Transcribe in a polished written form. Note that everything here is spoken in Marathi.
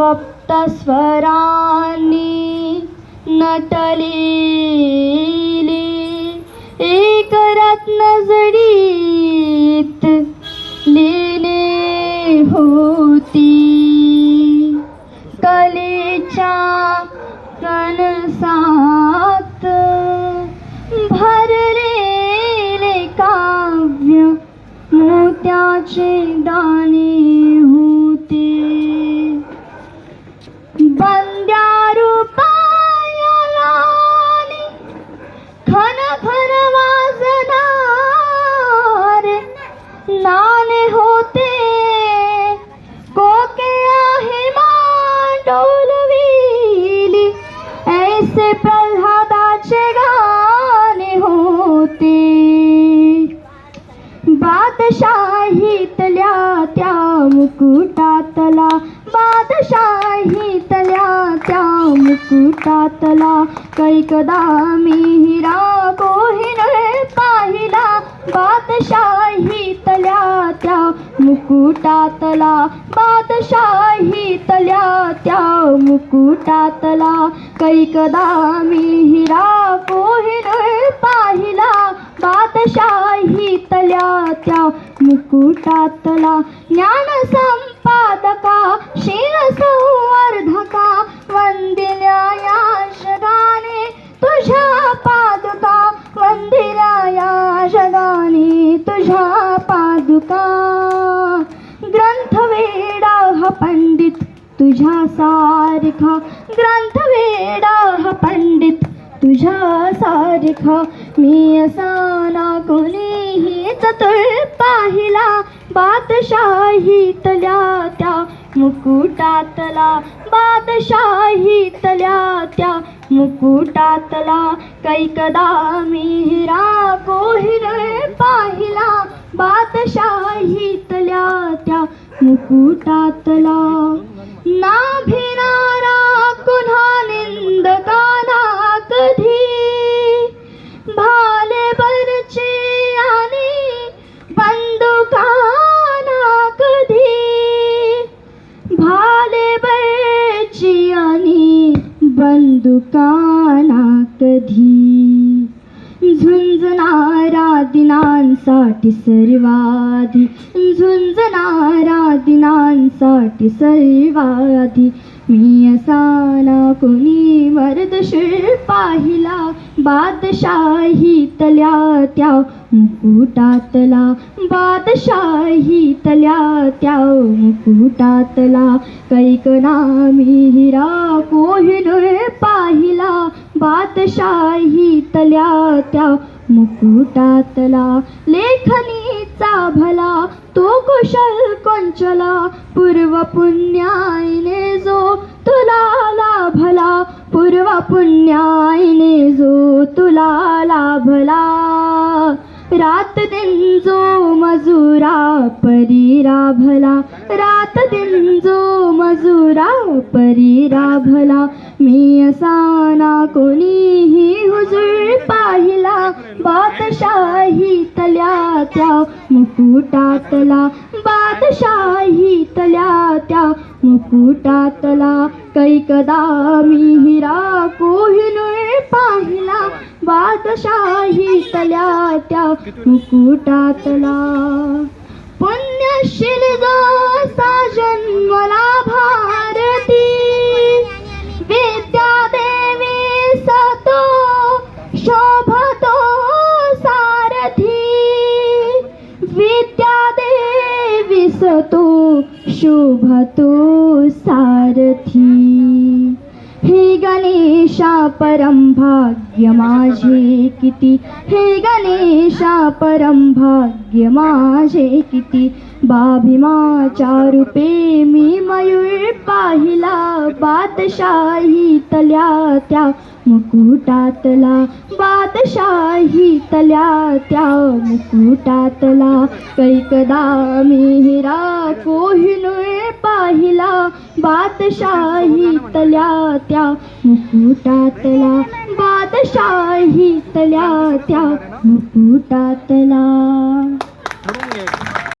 सप्तस्वरांनी नटलेली एक रत्न जडीत लीने होती. कलेच्या कणसात भरलेले काव्य मोत्याचे दाणे होते. बंद्या रूपायाला खन खन वाजणारे नाणे होते. कोके आहे मांडोलविली ऐसे प्रल्हादाचे गाणे होते. बादशाहीतल्या त्या मुकुटातला बादशाहीतल्या त्या मुकुटातला कैकदा मी हिरा कोहिनूर पाहिला. बादशाहीतल्या त्या मुकुटातला बादशाहीतल्या त्या मुकुटातला कैकदा मी हिरा कोहिनूर पाहिला. बादशाहीतल्या त्या मुकुटातला ज्ञान संपादका शील संवर्धका वंदिल्या या जगाने तुझ्या पादुका. वंदिल्या या जगाने तुझ्या पादुका. ग्रंथवेडा हा पंडित तुझ्या सारखा ग्रंथवेडा हा पंडित तुझ्या सारखा मी असा ना कोणीही चतुर पाहिला. बादशाहीतल्या त्या मुकुटातला बादशाहीतल्या त्या मुकुटातला कैकदा मी हिरा कोहिनूर पाहिला. बादशाहीतल्या त्या मुकुटातला नाभिनारा कुन्हा निंदकाना कधी भाले बरचे आणि बंदुकाना कधी भाले बरची आणि बंदुकाना कधी. झुंजणारा दिनांसाठी सर्वाधी झुंजणारा दिनांसाठी सर्वाधी मी असा ना कोणी मर्दशीर पाहिला. बादशाहीतल्या त्या मुकुटातला बादशाहीतल्या त्या मुकुटातला कैकना मी हिरा कोहिनूर पाहिला. बादशाहीतल्या त्या मुकुटातला लेखनीचा भला तो कुशल कोंचला. पूर्व पुण्याईने जो तुला लाभला पूर्व पुण्याईने जो तुला लाभला. रात दिन जो मजुरा परी राभला रात दिन जो मजुरा परी राभला मी असा ना कोणीही हुजूर पाहिला. बादशाहीतल्या त्या मुकुटातला बादशाहीतल्या त्या मुकुटातला कैकदा मी हिरा कोहिनूर पाहिला. बादशाहीतल्या त्या मुकुटातला पुण्यशील जसा जन्मला भारती विद्या देवी सतो शोभतो सारथी. विद्या देवी सतो शोभतो सारथी. हे गणेशा परम भाग्य माझे किती हे गणेशा परम भाग्य माझे किती. बाभिमाच्या रूपे मी मयूर पाहिला. बादशाहीतल्या त्या मुकुटातला बादशाहीतल्या त्या मुकुटातला कैकदा मी हिरा कोहिनूर पाहिला. बादशाहीतल्या त्या मुकुटातला बादशाहीतल्या त्या मुकुटातला.